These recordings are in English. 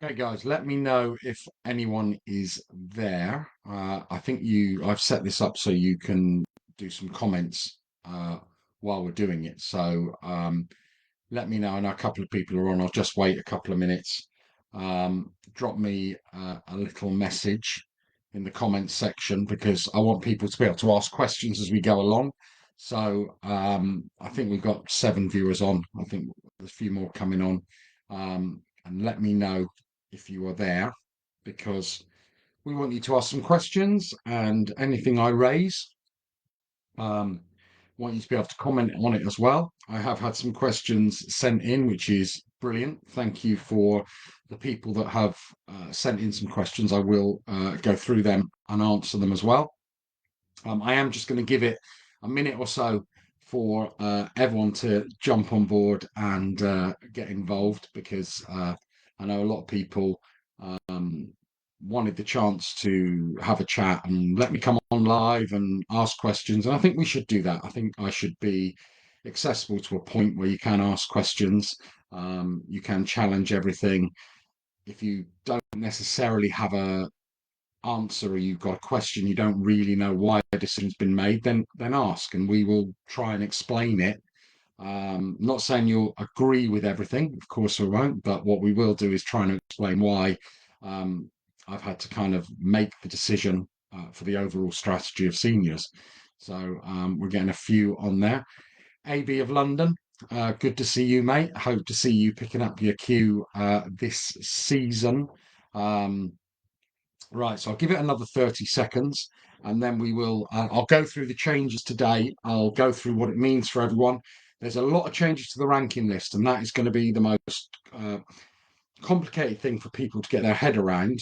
Okay, guys, let me know if anyone is there. I think I've set this up so you can do some comments while we're doing it. So let me know. I know a couple of people are on. I'll just wait a couple of minutes. Drop me a little message in the comments section because I want people to be able to ask questions as we go along. So I think we've got 7 viewers on. I think there's a few more coming on. And let me know if you are there because we want you to ask some questions and anything I raise. Um, want you to be able to comment on it as well. I have had some questions sent in, which is brilliant. Thank you for the people that have sent in some questions. I will go through them and answer them as well. I am just going to give it a minute or so for everyone to jump on board and get involved because I know a lot of people um, wanted the chance to have a chat and let me come on live and ask questions. And I think we should do that. I think I should be accessible to a point where you can ask questions, you can challenge everything. If you don't necessarily have a answer or you've got a question you don't really know why a decision's been made, then ask and we will try and explain it. Not saying you'll agree with everything, of course we won't, but what we will do is try and explain why um, I've had to kind of make the decision for the overall strategy of seniors. So we're getting a few on there. AB of London, good to see you, mate. Hope to see you picking up your cue this season. Um, Right, so I'll give it another 30 seconds and then I'll go through the changes today. I'll go through what it means for everyone. There's a lot of changes to the ranking list, and that is going to be the most complicated thing for people to get their head around.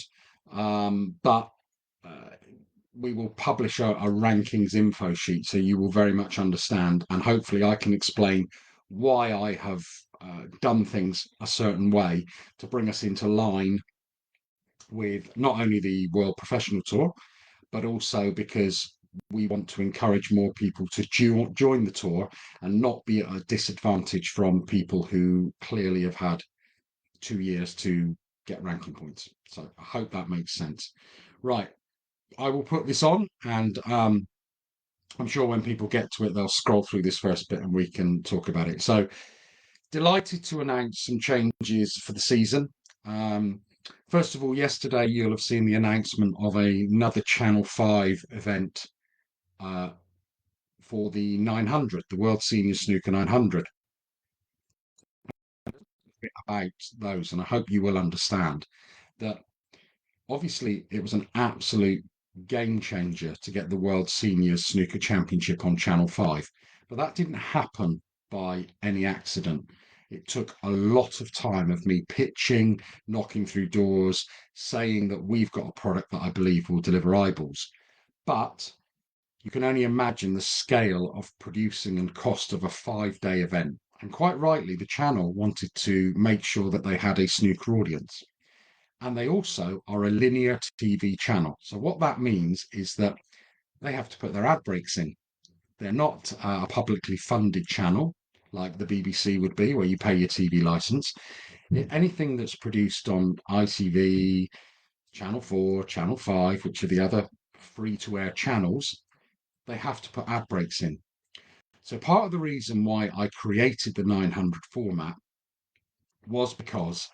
But uh, we will publish a rankings info sheet so you will very much understand, and hopefully I can explain why I have done things a certain way to bring us into line with not only the World Professional Tour, but also because we want to encourage more people to join the tour and not be at a disadvantage from people who clearly have had 2 years to get ranking points. So I hope that makes sense. Right, I will put this on and I'm sure when people get to it, they'll scroll through this first bit and we can talk about it. So delighted to announce some changes for the season. Um, First of all, yesterday you'll have seen the announcement of another Channel 5 event uh, for the 900, the World Senior Snooker 900. About those, and I hope you will understand that obviously it was an absolute game changer to get the World Senior Snooker Championship on Channel 5, but that didn't happen by any accident. It took a lot of time of me pitching, knocking through doors, saying that we've got a product that I believe will deliver eyeballs. But you can only imagine the scale of producing and cost of a 5 day event. And quite rightly, the channel wanted to make sure that they had a snooker audience. And they also are a linear TV channel. So, what that means is that they have to put their ad breaks in. They're not a publicly funded channel like the BBC would be, where you pay your TV license. Anything that's produced on ITV, Channel 4, Channel 5, which are the other free to air channels, they have to put ad breaks in. So part of the reason why I created the 900 format was because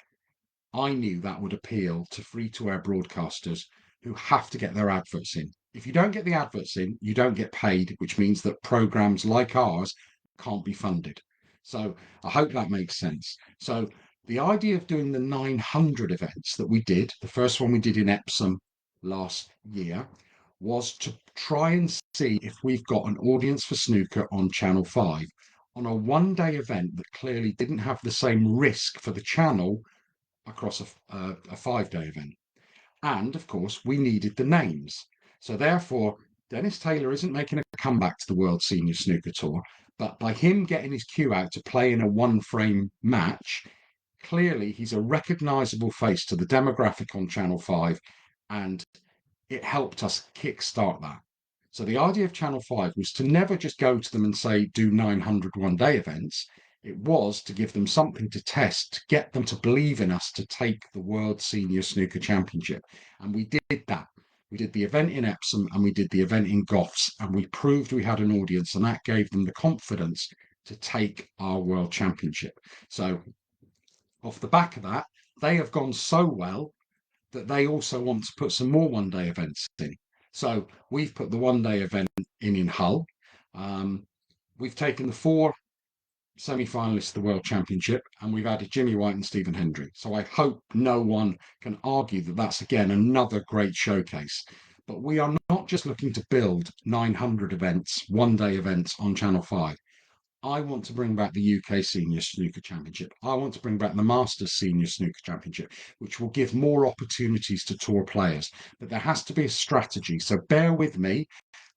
I knew that would appeal to free to air broadcasters who have to get their adverts in. If you don't get the adverts in, you don't get paid, which means that programs like ours can't be funded. So I hope that makes sense. So the idea of doing the 900 events that we did, the first one we did in Epsom last year, was to try and see if we've got an audience for snooker on Channel 5 on a 1 day event that clearly didn't have the same risk for the channel across a 5 day event. And of course, we needed the names. So therefore, Dennis Taylor isn't making a comeback to the World Senior Snooker Tour, but by him getting his cue out to play in a one frame match, clearly he's a recognisable face to the demographic on Channel 5, and it helped us kickstart that. So the idea of Channel 5 was to never just go to them and say, do 900 1 day events. It was to give them something to test, to get them to believe in us to take the World Senior Snooker Championship. And we did that. We did the event in Epsom and we did the event in Goffs, and we proved we had an audience, and that gave them the confidence to take our World Championship. So, off the back of that, they have gone so well that they also want to put some more one-day events in. So we've put the one-day event in Hull. We've taken the 4 semi-finalists of the World Championship, and we've added Jimmy White and Stephen Hendry. So I hope no one can argue that that's again another great showcase. But we are not just looking to build 900 events, one-day events on Channel 5. I want to bring back the UK Senior Snooker Championship. I want to bring back the Masters Senior Snooker Championship, which will give more opportunities to tour players. But there has to be a strategy. So bear with me.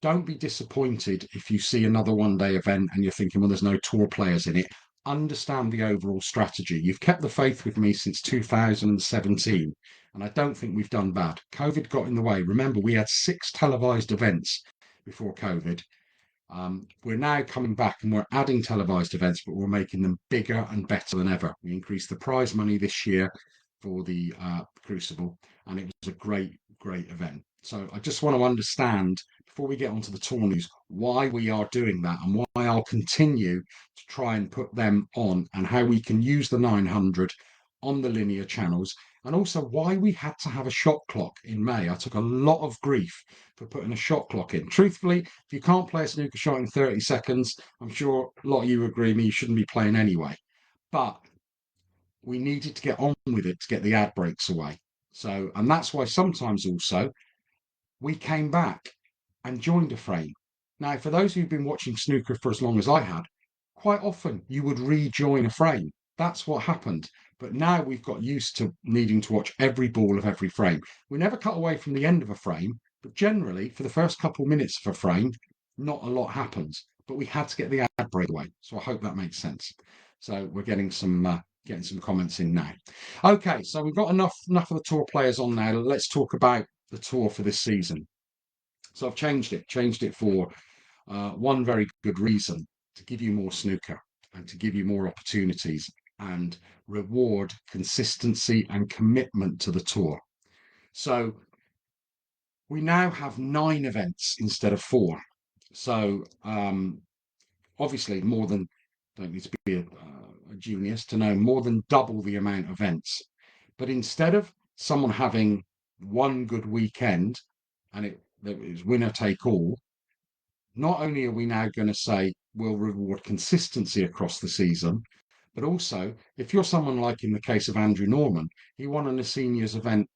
Don't be disappointed if you see another one-day event and you're thinking, well, there's no tour players in it. Understand the overall strategy. You've kept the faith with me since 2017, and I don't think we've done bad. COVID got in the way. Remember, we had 6 televised events before COVID. We're now coming back and we're adding televised events, but we're making them bigger and better than ever. We increased the prize money this year for the Crucible, and it was a great, great event. So I just want to understand, before we get onto the tour news, why we are doing that and why I'll continue to try and put them on, and how we can use the 900 on the linear channels, and also why we had to have a shot clock in May. I took a lot of grief for putting a shot clock in. Truthfully, if you can't play a snooker shot in 30 seconds, I'm sure a lot of you agree with me, you shouldn't be playing anyway. But we needed to get on with it to get the ad breaks away. So, and that's why sometimes also we came back and joined a frame. Now, for those who've been watching snooker for as long as I had, quite often you would rejoin a frame. That's what happened. But now we've got used to needing to watch every ball of every frame. We never cut away from the end of a frame, but generally for the first couple of minutes of a frame, not a lot happens. But we had to get the ad break away. So I hope that makes sense. So we're getting some comments in now. Okay, so we've got enough of the tour players on now. Let's talk about the tour for this season. So I've changed it for one very good reason: to give you more snooker and to give you more opportunities and reward consistency and commitment to the tour. So we now have 9 events instead of 4. So obviously more than, don't need to be a genius to know, more than double the amount of events. But instead of someone having one good weekend and it was winner take all, not only are we now going to say we'll reward consistency across the season, but also if you're someone like in the case of Andrew Norman, he won in a seniors event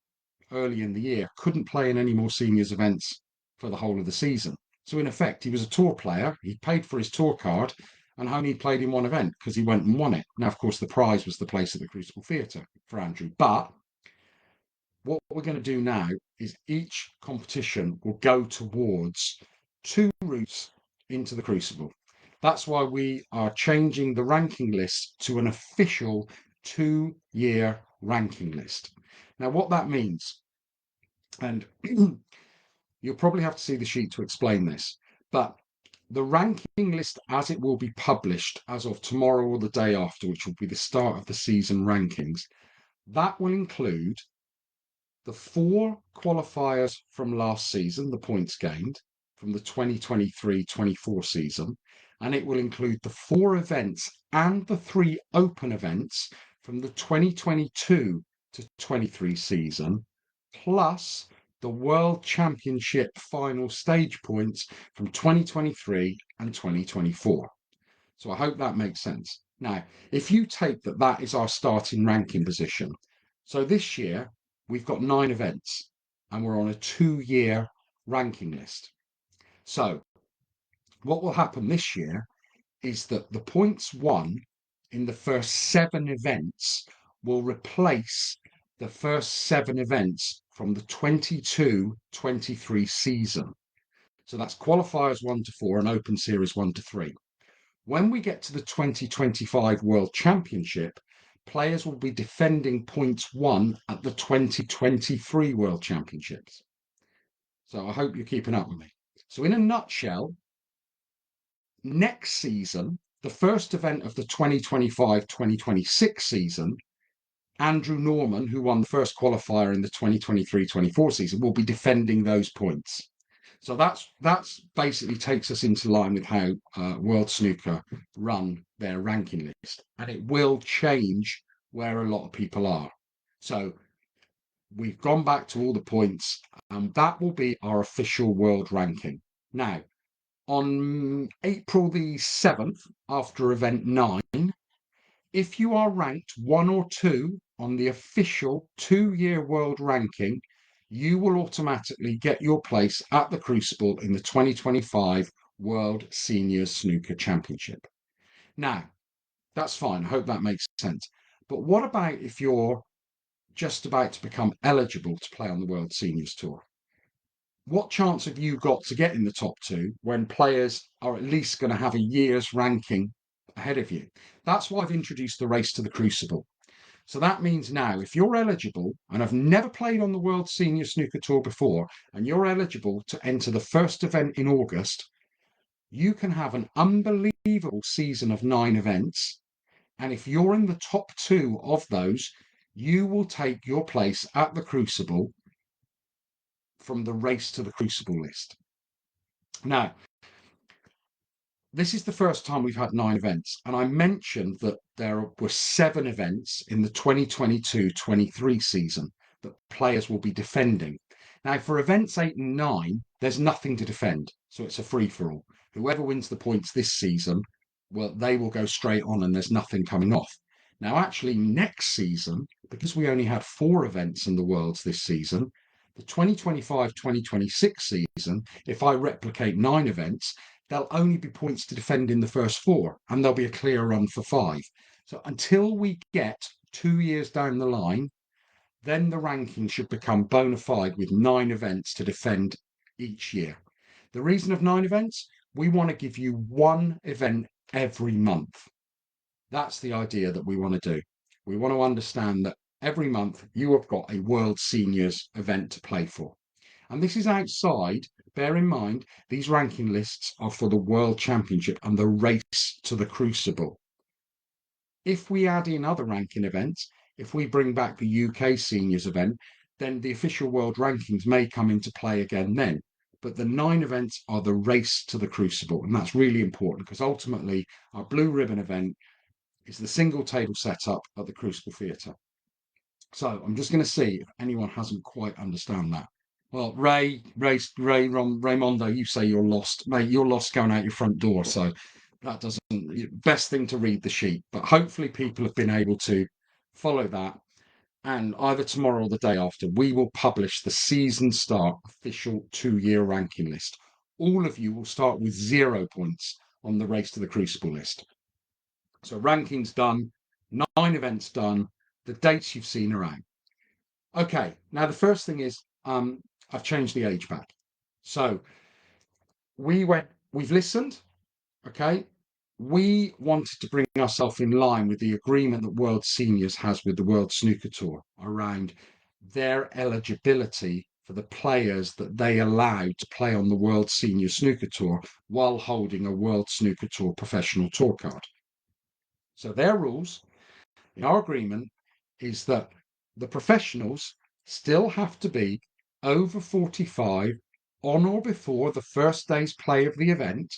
early in the year, couldn't play in any more seniors events for the whole of the season. So in effect, he was a tour player. He paid for his tour card and only played in one event because he went and won it. Now, of course, the prize was the place at the Crucible Theatre for Andrew. But what we're going to do now is each competition will go towards 2 routes into the Crucible. That's why we are changing the ranking list to an official 2-year ranking list. Now, what that means, and you'll probably have to see the sheet to explain this, but the ranking list as it will be published as of tomorrow or the day after, which will be the start of the season rankings, that will include the 4 qualifiers from last season, the points gained from the 2023-24 season, and it will include the 4 events and the 3 open events from the 2022 to 23 season, plus the World Championship final stage points from 2023 and 2024. So I hope that makes sense. Now, if you take that is our starting ranking position. So this year, we've got 9 events and we're on a 2-year ranking list. So what will happen this year is that the points won in the first 7 events will replace the first 7 events from the 22-23 season. So that's qualifiers 1 to 4 and open series 1 to 3. When we get to the 2025 World Championship, players will be defending points won at the 2023 World Championships. So I hope you're keeping up with me. So in a nutshell, next season, the first event of the 2025-2026 season, Andrew Norman, who won the first qualifier in the 2023-24 season, will be defending those points. So that's basically takes us into line with how World Snooker run their ranking list, and it will change where a lot of people are. So we've gone back to all the points, and that will be our official world ranking. Now, on April the 7th, after event 9, if you are ranked 1 or 2 on the official 2-year world ranking, you will automatically get your place at the Crucible in the 2025 World Senior Snooker Championship. Now, that's fine. I hope that makes sense. But what about if you're just about to become eligible to play on the World Seniors Tour? What chance have you got to get in the top 2 when players are at least going to have a year's ranking ahead of you? That's why I've introduced the race to the Crucible. So that means now, if you're eligible and have never played on the World Senior Snooker Tour before, and you're eligible to enter the first event in August, you can have an unbelievable season of 9 events. And if you're in the top 2 of those, you will take your place at the Crucible from the race to the Crucible list. Now, this is the first time we've had 9 events, and I mentioned that there were 7 events in the 2022-23 season that players will be defending. Now, for events 8 and 9, there's nothing to defend, so it's a free-for-all. Whoever wins the points this season, well, they will go straight on, and there's nothing coming off. Now, actually, next season, because we only had 4 events in the Worlds this season, the 2025-2026 season, if I replicate 9 events, there'll only be points to defend in the first 4, and there'll be a clear run for 5. So until we get 2 years down the line, then the ranking should become bona fide with 9 events to defend each year. The reason of 9 events, we want to give you 1 event every month. That's the idea that we want to do. We want to understand that every month you have got a World Seniors event to play for. And this is outside, bear in mind, these ranking lists are for the World Championship and the race to the Crucible. If we add in other ranking events, if we bring back the UK Seniors event, then the official world rankings may come into play again then. But the 9 events are the race to the Crucible, and that's really important because ultimately our blue ribbon event is the single table setup at the Crucible Theatre. So I'm just going to see if anyone hasn't quite understand that. Well, Raymondo, you say you're lost, mate. You're lost going out your front door, so that doesn't. Best thing to read the sheet, but hopefully people have been able to follow that. And either tomorrow or the day after, we will publish the season start official 2-year ranking list. All of you will start with 0 points on the race to the Crucible list. So rankings done, 9 events done, the dates you've seen are out. Okay, now the first thing is I've changed the age back. So we've listened, okay? We wanted to bring ourselves in line with the agreement that World Seniors has with the World Snooker Tour around their eligibility for the players that they allowed to play on the World Senior Snooker Tour while holding a World Snooker Tour professional tour card. So their rules in our agreement is that the professionals still have to be over 45 on or before the first day's play of the event,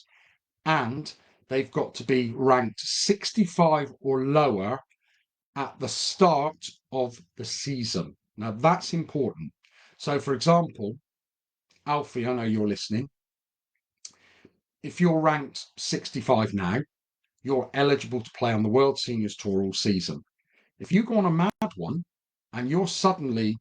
and they've got to be ranked 65 or lower at the start of the season. Now that's important. So for example, Alfie, I know you're listening. If you're ranked 65 now, you're eligible to play on the World Seniors Tour all season. If you go on a mad one and you're suddenly,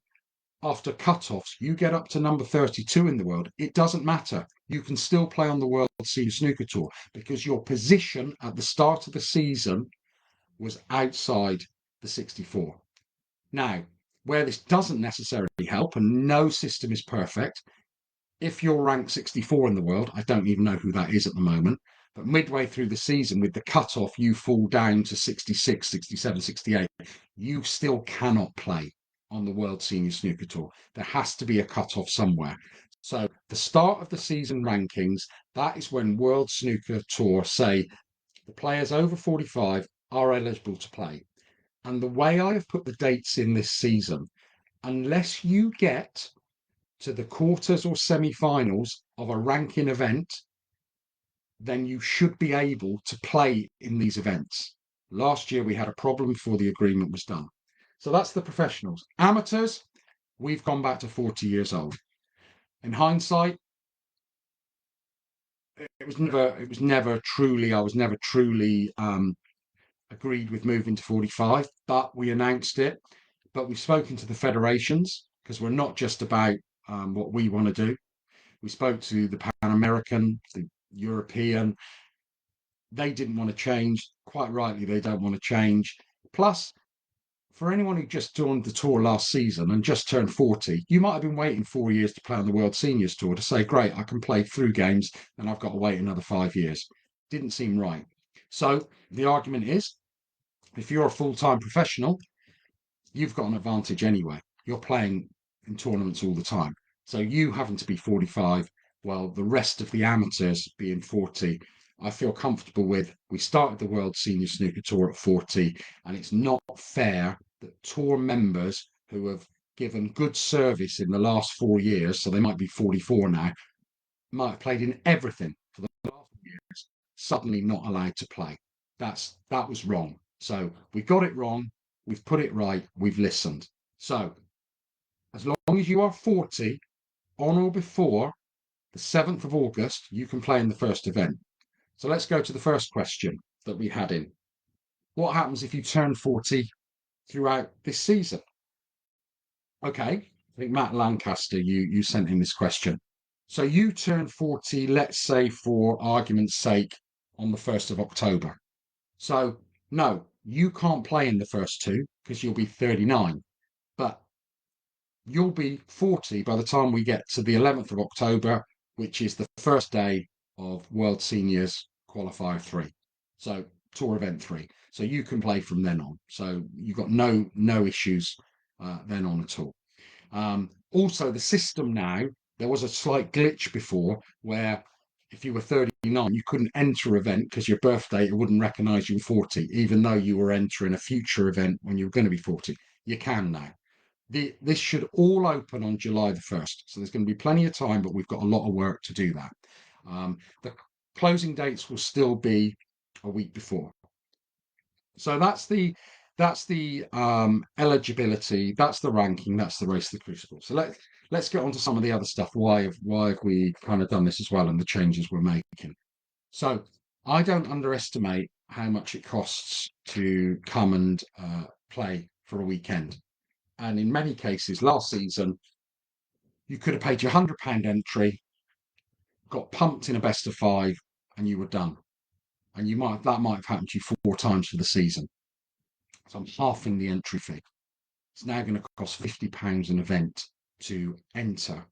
after cut-offs, you get up to number 32 in the world, it doesn't matter. You can still play on the World Senior Snooker Tour because your position at the start of the season was outside the 64. Now, where this doesn't necessarily help, and no system is perfect, if you're ranked 64 in the world, I don't even know who that is at the moment, but midway through the season with the cut-off, you fall down to 66, 67, 68. You still cannot play on the World Senior Snooker Tour. There has to be a cut-off somewhere. So the start of the season rankings, that is when World Snooker Tour say, The players over 45 are eligible to play. And the way I have put the dates in this season, unless you get to the quarters or semi-finals of a ranking event, then you should be able to play in these events. Last year we had a problem before the agreement was done. So that's the professionals. Amateurs, we've gone back to 40 years old. In hindsight, it was never truly, I was never truly agreed with moving to 45, but we announced it. But we've spoken to the federations because we're not just about what we want to do. We spoke to the Pan American, the European. They didn't want to change. Quite rightly, they don't want to change. Plus, for anyone who just joined the tour last season and just turned 40, you might have been waiting 4 years to play on the World Seniors Tour to say, great, I can play through games and I've got to wait another 5 years. Didn't seem right. So the argument is, if you're a full-time professional, you've got an advantage anyway. You're playing in tournaments all the time. So you having to be 45, while the rest of the amateurs being 40, I feel comfortable with. We started the World Senior Snooker Tour at 40, and it's not fair that tour members who have given good service in the last 4 years, so they might be 44 now, might have played in everything for the last years, suddenly not allowed to play. That was wrong. So we got it wrong. We've put it right. We've listened. So as long as you are 40 on or before the 7th of August, you can play in the first event. So let's go to the first question that we had in. What happens if you turn 40 throughout this season? Okay, I think Matt Lancaster, you sent in this question. So you turn 40, let's say for argument's sake, on the 1st of October. So no, you can't play in the first two because you'll be 39. But you'll be 40 by the time we get to the 11th of October, which is the first day of World Seniors Qualifier 3. So Tour Event 3. So you can play from then on. So you've got no issues then on at all. Also, the system now, there was a slight glitch before where if you were 39, you couldn't enter event because your birthday, it wouldn't recognize you were 40, even though you were entering a future event when you were going to be 40. You can now. This should all open on July the 1st. So there's going to be plenty of time, but we've got a lot of work to do that. The closing dates will still be a week before. So that's the eligibility, that's the ranking, that's the race of the crucible. So let's get on to some of the other stuff. Why have we kind of done this as well and the changes we're making? So I don't underestimate how much it costs to come and play for a weekend. And in many cases, last season, you could have paid your £100 entry, got pumped in a best of five, and you were done. And that might have happened to you 4 times for the season. So I'm halving the entry fee. It's now going to cost £50 an event to enter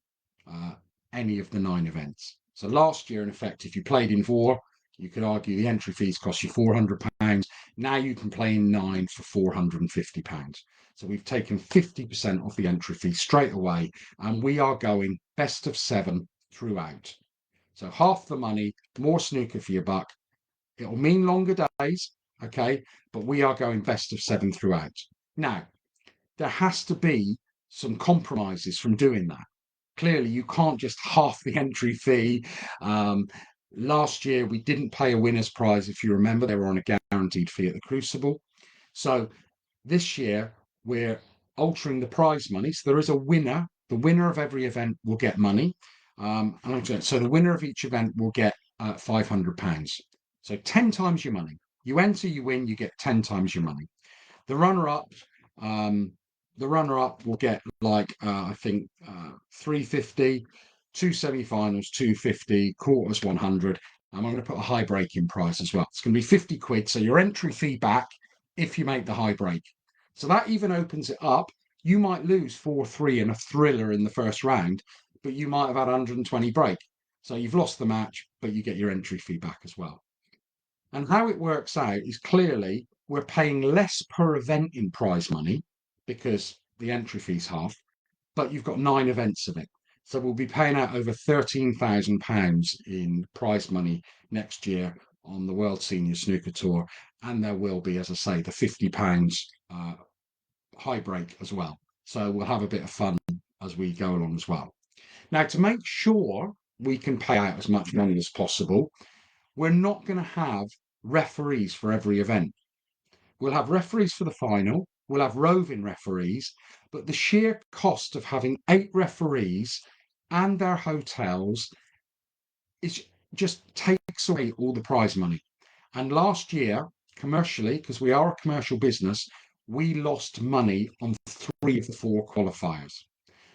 any of the 9 events. So last year, in effect, if you played in 4, you could argue the entry fees cost you £400. Now you can play in 9 for £450. So we've taken 50% off the entry fee straight away, and we are going best of 7 throughout. So half the money, more snooker for your buck. It'll mean longer days, okay, but we are going best of 7 throughout. Now, there has to be some compromises from doing that. Clearly, you can't just half the entry fee. Last year, we didn't pay a winner's prize, if you remember. They were on a guaranteed fee at the Crucible. So this year, we're altering the prize money. So there is a winner. The winner of every event will get money. So the winner of each event will get £500. So 10 times your money. You enter, you win, you get 10 times your money. The runner-up, will get I think 350, 2 semi-finals, 250, quarters 100. And I'm going to put a high break in price as well. It's going to be 50 quid. So your entry fee back if you make the high break. So that even opens it up. You might lose 4-3 in a thriller in the first round, but you might have had 120 break. So you've lost the match, but you get your entry fee back as well. And how it works out is clearly we're paying less per event in prize money because the entry fee's half, but you've got 9 events of it. So we'll be paying out over £13,000 in prize money next year on the World Senior Snooker Tour, and there will be, as I say, the £50 high break as well. So we'll have a bit of fun as we go along as well. Now, to make sure we can pay out as much money as possible, we're not going to have referees for every event. We'll have referees for the final, we'll have roving referees, but the sheer cost of having 8 referees and their hotels is just takes away all the prize money. And last year, commercially, because we are a commercial business, we lost money on 3 of the 4 qualifiers.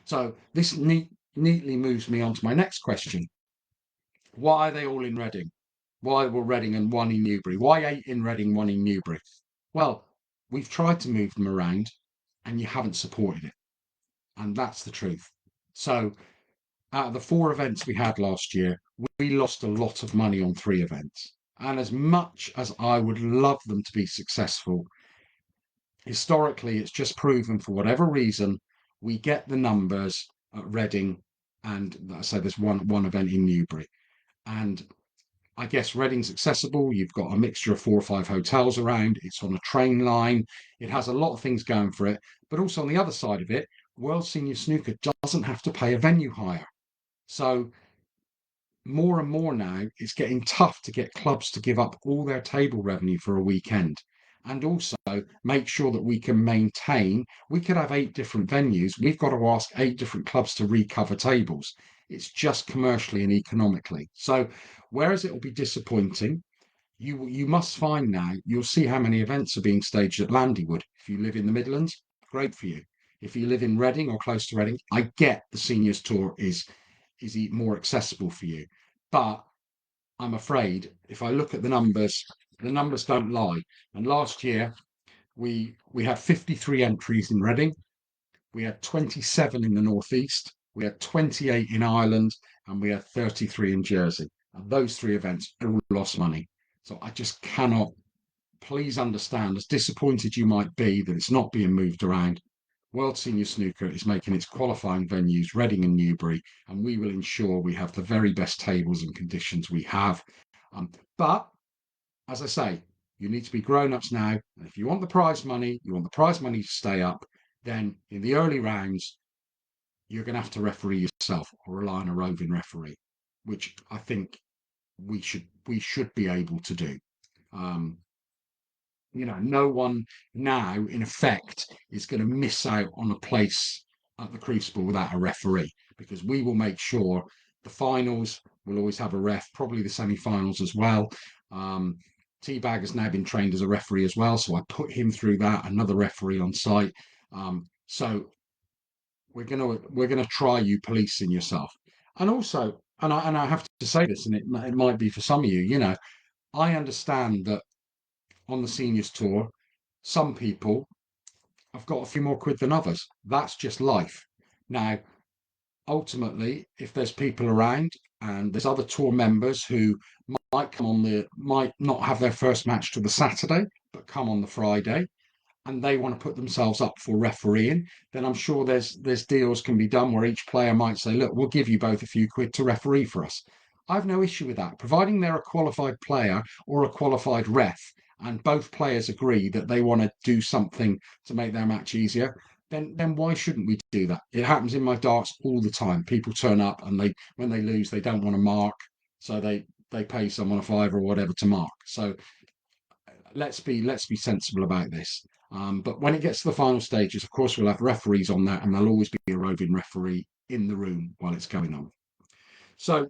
So this neatly moves me on to my next question. Why are they all in Reading? Why were Reading and 1 in Newbury? Why 8 in Reading, 1 in Newbury? Well, we've tried to move them around and you haven't supported it. And that's the truth. So out of the 4 events we had last year, we lost a lot of money on 3 events. And as much as I would love them to be successful, historically, it's just proven for whatever reason, we get the numbers at Reading, and I say there's one event in Newbury. And I guess Reading's accessible. You've got a mixture of 4 or 5 hotels around. It's on a train line. It has a lot of things going for it. But also on the other side of it, World Senior Snooker doesn't have to pay a venue hire. So more and more now, it's getting tough to get clubs to give up all their table revenue for a weekend. And also make sure that we can maintain, we could have 8 different venues. We've got to ask 8 different clubs to recover tables. It's just commercially and economically. So whereas it will be disappointing, you must find now, you'll see how many events are being staged at Landywood. If you live in the Midlands, great for you. If you live in Reading or close to Reading, I get the seniors tour is more accessible for you. But I'm afraid if I look at the numbers don't lie. And last year we had 53 entries in Reading, we had 27 in the Northeast, we had 28 in Ireland, and we had 33 in Jersey. And those 3 events all lost money. So I just cannot, please understand, as disappointed you might be that it's not being moved around, World Senior Snooker is making its qualifying venues Reading and Newbury, and we will ensure we have the very best tables and conditions we have. But as I say, you need to be grown-ups now. And if you want the prize money, you want the prize money to stay up, then in the early rounds, you're going to have to referee yourself or rely on a roving referee, which I think we should be able to do. Um, no one now, in effect, is going to miss out on a place at the Crucible without a referee, because we will make sure the finals will always have a ref, probably the semi-finals as well. Teabag has now been trained as a referee as well, so I put him through that, another referee on site. So we're gonna try you policing yourself, and also, and I have to say this, and it might be for some of you, I understand that on the seniors tour, some people have got a few more quid than others. That's just life. Now, ultimately, if there's people around and there's other tour members who might not have their first match till the Saturday, but come on the Friday, and they want to put themselves up for refereeing, then I'm sure there's deals can be done where each player might say, look, we'll give you both a few quid to referee for us. I've no issue with that, providing they're a qualified player or a qualified ref, and both players agree that they want to do something to make their match easier. Then why shouldn't we do that? It happens in my darts all the time. People turn up and when they lose, they don't want to mark, so they pay someone a fiver or whatever to mark. So let's be sensible about this. But when it gets to the final stages, of course, we'll have referees on that, and there'll always be a roving referee in the room while it's going on. So,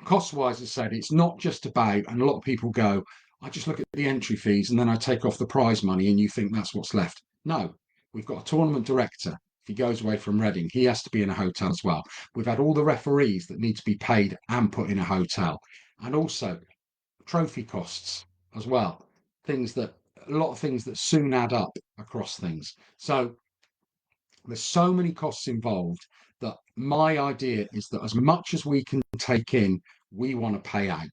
cost-wise, as I said, it's not just about, and a lot of people go, I just look at the entry fees and then I take off the prize money, and you think that's what's left. No, we've got a tournament director. If he goes away from Reading, he has to be in a hotel as well. We've had all the referees that need to be paid and put in a hotel, and also trophy costs as well. A lot of things that soon add up across things. So there's so many costs involved that my idea is that as much as we can take in, we want to pay out.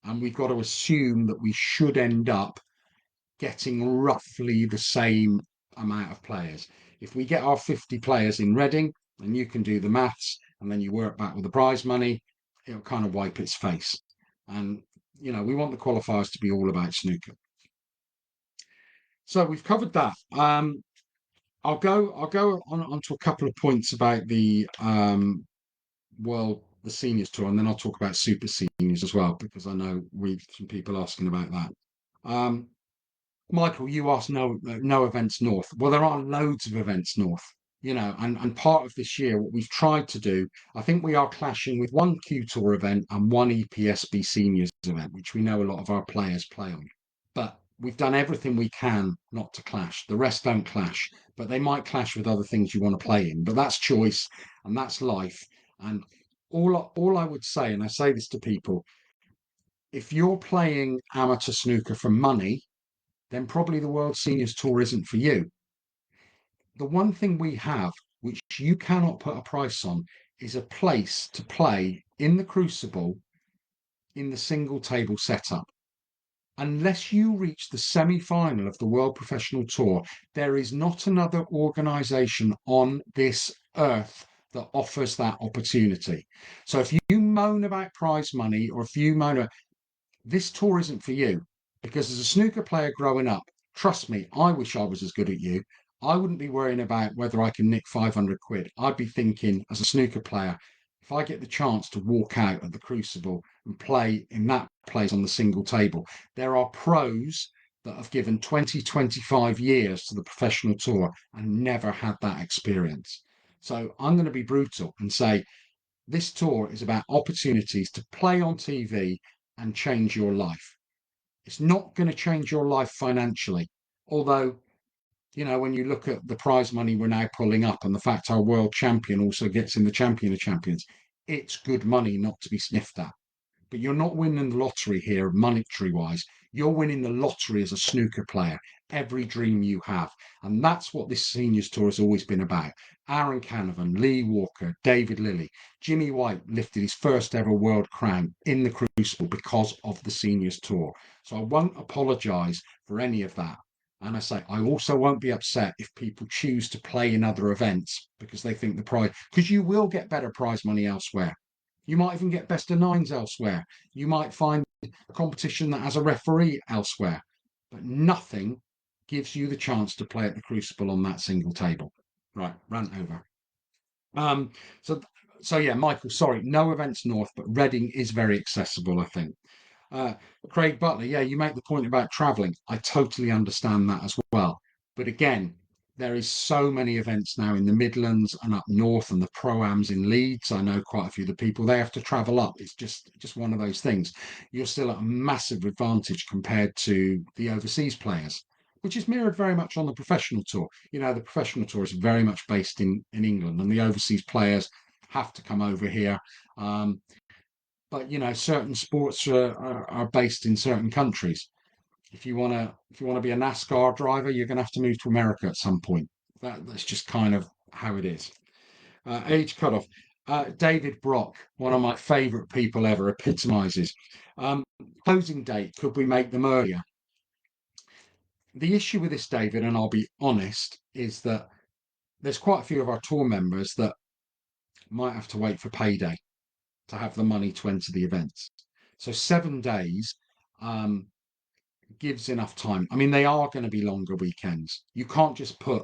And we've got to assume that we should end up getting roughly the same amount of players. If we get our 50 players in Reading, then you can do the maths, and then you work back with the prize money, it'll kind of wipe its face. And we want the qualifiers to be all about snooker. So we've covered that. I'll go on to a couple of points about the seniors tour, and then I'll talk about super seniors as well, because I know we've some people asking about that. Um, Michael, you asked no events north. Well, there are loads of events north, and part of this year, what we've tried to do, I think we are clashing with one Q Tour event and one EPSB seniors event, which we know a lot of our players play on. But we've done everything we can not to clash. The rest don't clash, but they might clash with other things you want to play in. But that's choice and that's life. And all I would say, and I say this to people, if you're playing amateur snooker for money, then probably the World Seniors Tour isn't for you. The one thing we have, which you cannot put a price on, is a place to play in the Crucible in the single table setup. Unless you reach the semi-final of the World Professional Tour, there is not another organisation on this earth that offers that opportunity. So if you moan about prize money, or if you moan about, this tour isn't for you, because as a snooker player growing up, trust me, I wish I was as good as you. I wouldn't be worrying about whether I can nick 500 quid. I'd be thinking, as a snooker player, if I get the chance to walk out at the Crucible and play in that place on the single table, there are pros that have given 20, 25 years to the professional tour and never had that experience. So I'm going to be brutal and say this tour is about opportunities to play on TV and change your life. It's not going to change your life financially. Although, when you look at the prize money we're now pulling up and the fact our world champion also gets in the champion of champions, it's good money not to be sniffed at. But you're not winning the lottery here, monetary wise. You're winning the lottery as a snooker player, every dream you have. And that's what this seniors tour has always been about. Aaron Canavan, Lee Walker, David Lilly, Jimmy White lifted his first ever world crown in the Crucible because of the seniors tour. So I won't apologise for any of that. And I say, I also won't be upset if people choose to play in other events because they think the prize, because you will get better prize money elsewhere. You might even get best of nines elsewhere. You might find a competition that has a referee elsewhere, but nothing gives you the chance to play at the Crucible on that single table. Right, rant over. Um, so so yeah, Michael, sorry, no events north, but Reading is very accessible, I think. Uh, Craig Butler, yeah, you make the point about travelling. I totally understand that as well. But again, there is so many events now in the Midlands and up north, and the pro-ams in Leeds. I know quite a few of the people they have to travel up. It's just one of those things. You're still at a massive advantage compared to the overseas players, which is mirrored very much on the professional tour. The professional tour is very much based in England, and the overseas players have to come over here. Um, but certain sports are based in certain countries. If you want to be a NASCAR driver, you're going to have to move to America at some point. That's just kind of how it is. Age cutoff. David Brock, one of my favourite people ever, epitomizes. Um, Closing date, could we make them earlier? The issue with this, David, and I'll be honest, is that there's quite a few of our tour members that might have to wait for payday to have the money to enter the events. So 7 days um, gives enough time. I mean, they are going to be longer weekends. You can't just put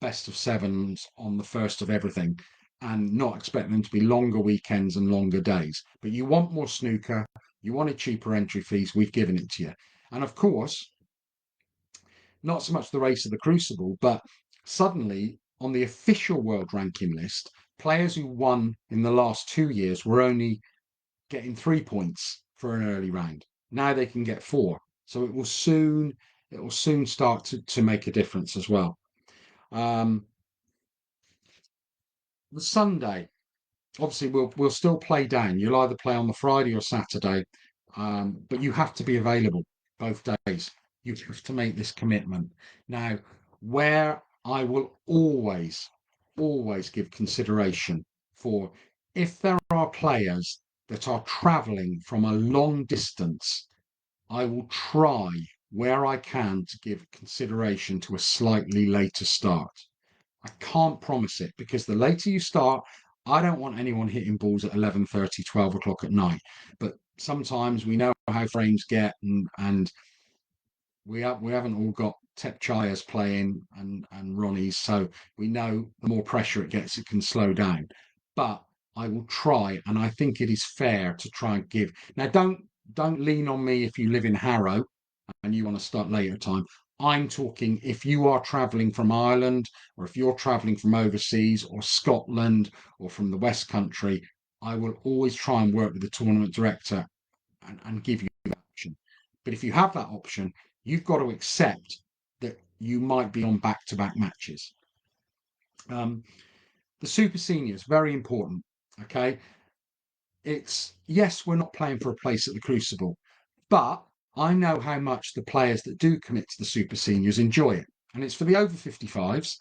best of sevens on the first of everything and not expect them to be longer weekends and longer days. But you want more snooker, you wanted cheaper entry fees, we've given it to you. And of course, not so much the race of the Crucible, but suddenly on the official world ranking list, players who won in the last 2 years were only getting 3 points for an early round. Now they can get four. So it will soon start to make a difference as well. Um, the Sunday, obviously we'll still play down. You'll either play on the Friday or Saturday, but you have to be available both days. You have to make this commitment. Now, where I will always give consideration for, if there are players that are travelling from a long distance, I will try where I can to give consideration to a slightly later start. I can't promise it, because the later you start, I don't want anyone hitting balls at 11:30, 12 o'clock at night. But sometimes we know how frames get, and we haven't all got Tep Chayas playing and Ronnies, so we know the more pressure it gets, it can slow down. But I will try, and I think it is fair to try and give. Now, don't lean on me if you live in Harrow and you want to start later time. I'm talking if you are travelling from Ireland, or if you're travelling from overseas or Scotland or from the West Country, I will always try and work with the tournament director and give you that option. But if you have that option, you've got to accept that you might be on back-to-back matches. Um, the Super Seniors, very important. Okay, it's yes, we're not playing for a place at the Crucible, but I know how much the players that do commit to the Super Seniors enjoy it, and it's for the over 55s,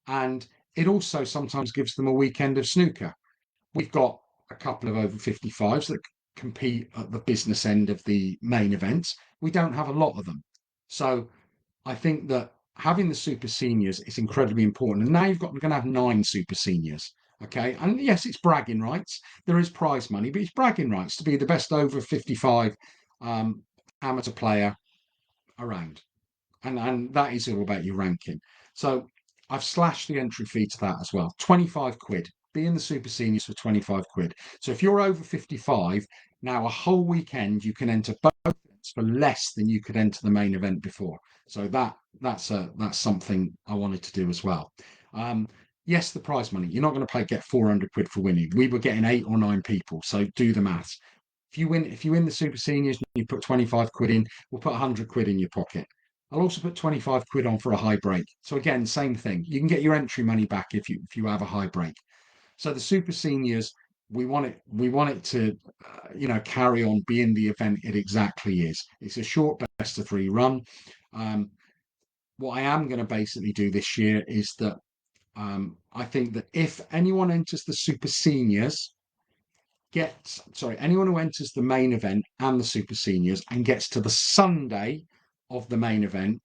and it also sometimes gives them a weekend of snooker. We've got a couple of over 55s that compete at the business end of the main events. We don't have a lot of them. So I think that having the super seniors is incredibly important. And now we're going to have 9 super seniors. Okay. And yes, it's bragging rights. There is prize money, but it's bragging rights to be the best over 55 um, amateur player around, and that is all about your ranking. So I've slashed the entry fee to that as well. 25 quid. Be in the super seniors for 25 quid. So if you're over 55, now a whole weekend you can enter both for less than you could enter the main event before. So that's something I wanted to do as well. Um, yes, the prize money. You're not going to get 400 quid for winning. We were getting 8 or 9 people. So do the maths. If you win the super seniors, you put 25 quid in, we'll put 100 quid in your pocket. I'll also put 25 quid on for a high break. So again, same thing. You can get your entry money back if you have a high break. So the super seniors, we want it to carry on being the event it exactly is. It's a short best of 3 run. Um, what I am going to basically do this year is that I think that if anyone enters the super seniors, anyone who enters the main event and the super seniors and gets to the Sunday of the main event,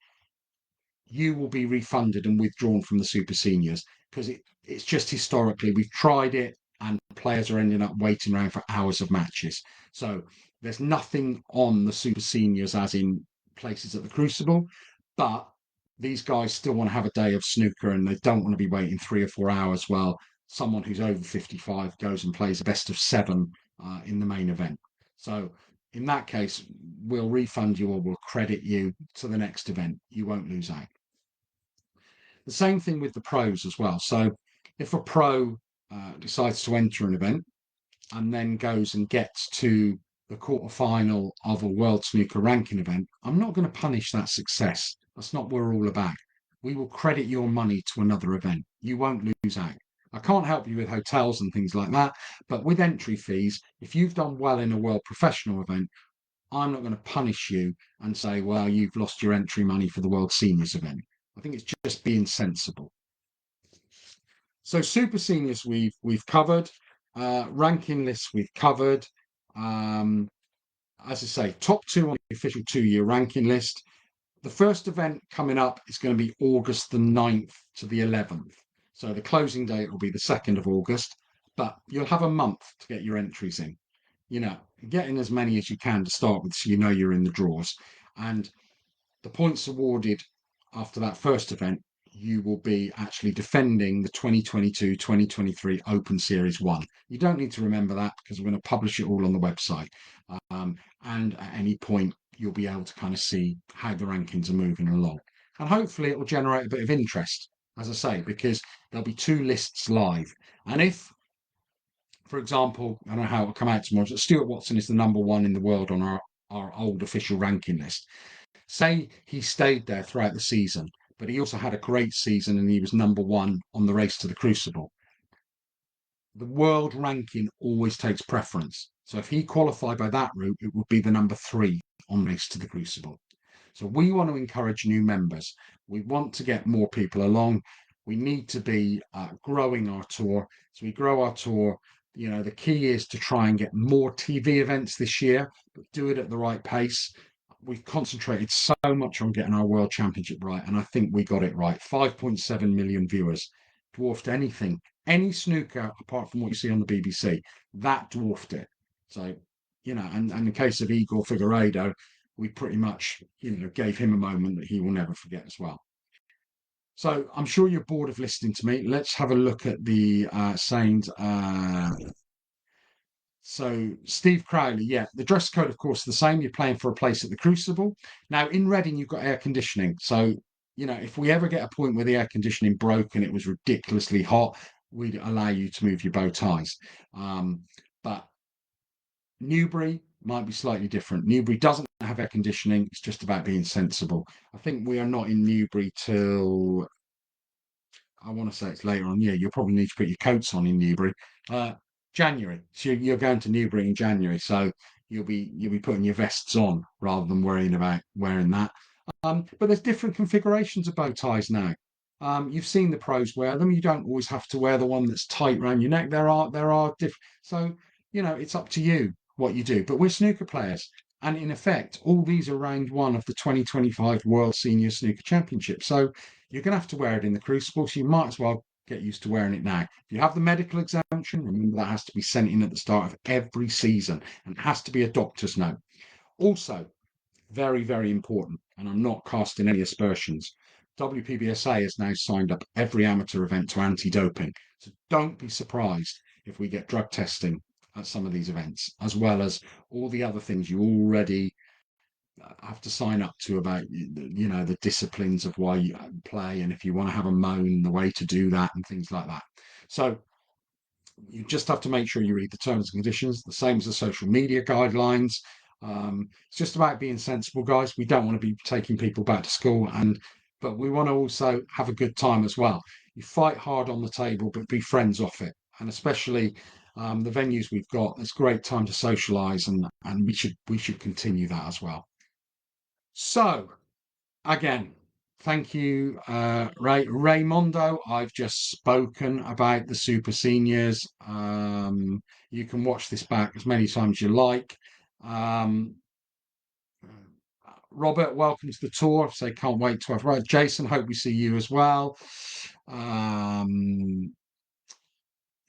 you will be refunded and withdrawn from the super seniors, because it's just historically we've tried it and players are ending up waiting around for hours of matches. So there's nothing on the super seniors as in places at the Crucible, but these guys still want to have a day of snooker and they don't want to be waiting 3 or 4 hours while someone who's over 55 goes and plays a best of 7 in the main event. So in that case, we'll refund you or we'll credit you to the next event. You won't lose out. The same thing with the pros as well. So if a pro decides to enter an event and then goes and gets to the quarterfinal of a world snooker ranking event, I'm not going to punish that success. That's not what we're all about. We will credit your money to another event. You won't lose out. I can't help you with hotels and things like that, but with entry fees, if you've done well in a world professional event, I'm not going to punish you and say, well, you've lost your entry money for the World Seniors event. I think it's just being sensible. So super seniors we've covered, ranking lists we've covered. Um, as I say, top 2 on the official 2-year ranking list. The first event coming up is going to be August the 9th to the 11th. So the closing date will be the 2nd of August, but you'll have a month to get your entries in. Get in as many as you can to start with so you know you're in the draws. And the points awarded after that first event, you will be actually defending the 2022-2023 Open Series 1. You don't need to remember that because we're going to publish it all on the website. And at any point, you'll be able to kind of see how the rankings are moving along. And hopefully it will generate a bit of interest, as I say, because there'll be 2 lists live. And if, for example, I don't know how it'll come out tomorrow, but Stuart Watson is the #1 in the world on our old official ranking list. Say he stayed there throughout the season, but he also had a great season and he was #1 on the race to the Crucible. The world ranking always takes preference. So if he qualified by that route, it would be the #3 on race to the Crucible. So we want to encourage new members. We want to get more people along. We need to be growing our tour. So we grow our tour. The key is to try and get more TV events this year, but do it at the right pace. We've concentrated so much on getting our World Championship right, and I think we got it right. 5.7 million viewers, dwarfed anything, any snooker apart from what you see on the BBC. That dwarfed it. So and in the case of Igor Figueiredo, we pretty much, gave him a moment that he will never forget as well. So I'm sure you're bored of listening to me. Let's have a look at the sayings. So Steve Crowley, yeah, the dress code, of course, the same. You're playing for a place at the Crucible. Now in Reading, you've got air conditioning. So, if we ever get a point where the air conditioning broke and it was ridiculously hot, we'd allow you to move your bow ties. But Newbury might be slightly different. Newbury doesn't have air conditioning. It's just about being sensible. I think we are not in Newbury till I want to say it's later on. Yeah, you'll probably need to put your coats on in Newbury. Uh, January. So you're going to Newbury in January, so you'll be putting your vests on rather than worrying about wearing that. But there's different configurations of bow ties now. You've seen the pros wear them. You don't always have to wear the one that's tight around your neck. There are different. So it's up to you what you do. But we're snooker players, and in effect, all these are round one of the 2025 World Senior Snooker Championship. So you're going to have to wear it in the Crucible. So you might as well get used to wearing it now. If you have the medical exemption, remember that has to be sent in at the start of every season, and it has to be a doctor's note. Also, very, very important, and I'm not casting any aspersions. WPBSA has now signed up every amateur event to anti-doping. So don't be surprised if we get drug testing at some of these events, as well as all the other things you already have to sign up to about the disciplines of why you play, and if you want to have a moan, the way to do that, and things like that. So you just have to make sure you read the terms and conditions, the same as the social media guidelines. It's just about being sensible, guys. We don't want to be taking people back to school, but we want to also have a good time as well. You fight hard on the table, but be friends off it, and especially the venues we've got. It's a great time to socialise, and we should continue that as well. So again, thank you, Raymondo. I've just spoken about the Super Seniors. You can watch this back as many times as you like. Um, Robert, welcome to the tour. So can't wait to have. Right, Jason, hope we see you as well.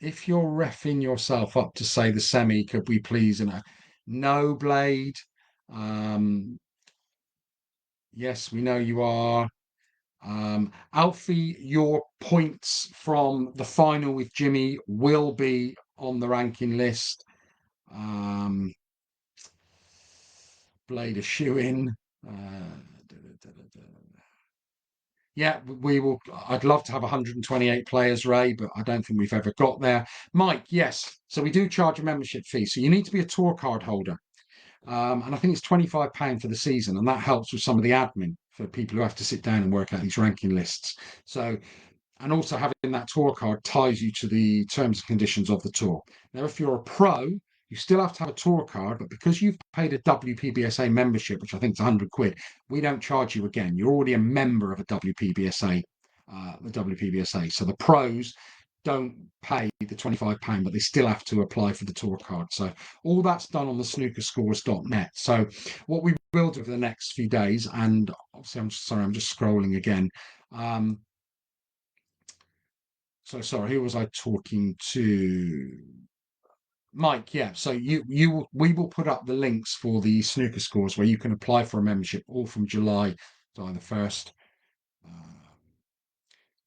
If you're refing yourself up to say the semi, could we please? No, Blade. Um, yes, we know you are. Alfie, your points from the final with Jimmy will be on the ranking list. Um, Blade a shoe in. Yeah, we will. I'd love to have 128 players, Ray, but I don't think we've ever got there. Mike, yes. So we do charge a membership fee. So you need to be a tour card holder. And I think it's £25 for the season, and that helps with some of the admin for people who have to sit down and work out these ranking lists. So, and also having that tour card ties you to the terms and conditions of the tour. Now, if you're a pro, you still have to have a tour card, but because you've paid a WPBSA membership, which I think is £100, we don't charge you again. You're already a member of a WPBSA, the WPBSA. So the pros don't pay the £25, but they still have to apply for the tour card. So all that's done on the snookerscores.net. So what we will do for the next few days, and obviously I'm sorry, I'm just scrolling again. So sorry, who was I talking to? Mike, yeah. So we will put up the links for the snooker scores where you can apply for a membership all from July to the 1st.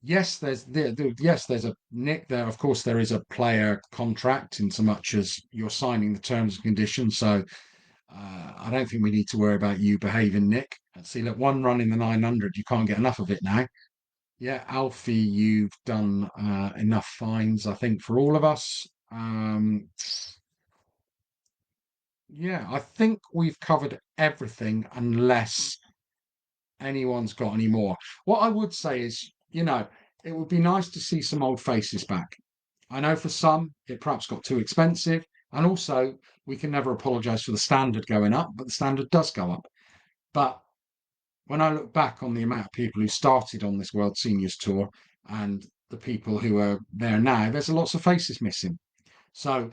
Yes, there's a Nick there. Of course, there is a player contract in so much as you're signing the terms and conditions. So I don't think we need to worry about you behaving, Nick. See, look, one run in the 900, you can't get enough of it now. Yeah, Alfie, you've done enough fines, I think, for all of us. Yeah, I think we've covered everything unless anyone's got any more. What I would say is, it would be nice to see some old faces back. I know for some it perhaps got too expensive, and also we can never apologise for the standard going up, but the standard does go up. But when I look back on the amount of people who started on this World Seniors Tour and the people who are there now, there's lots of faces missing. So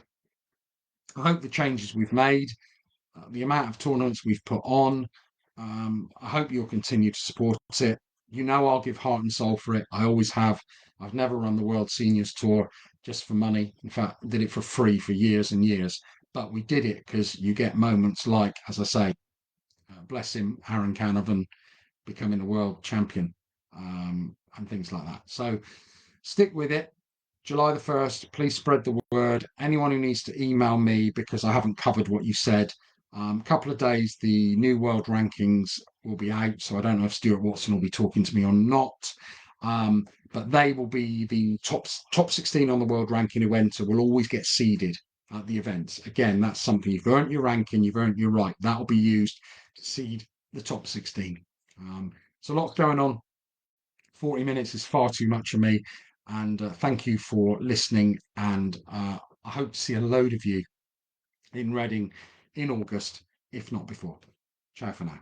I hope the changes we've made, the amount of tournaments we've put on, I hope you'll continue to support it. I'll give heart and soul for it. I always have. I've never run the World Seniors Tour just for money. In fact, I did it for free for years and years. but we did it because you get moments like, as I say, bless him, Aaron Canavan becoming a world champion, and things like that. So stick with it. July the 1st, please spread the word. Anyone who needs to email me because I haven't covered what you said. A couple of days, the new world rankings will be out. So I don't know if Stuart Watson will be talking to me or not. But they will be the top 16 on the world ranking who enter will always get seeded at the events. Again, that's something you've earned your ranking, you've earned your right. That will be used to seed the top 16. So lots going on. 40 minutes is far too much for me. And thank you for listening. And I hope to see a load of you in Reading in August, if not before. Ciao for now.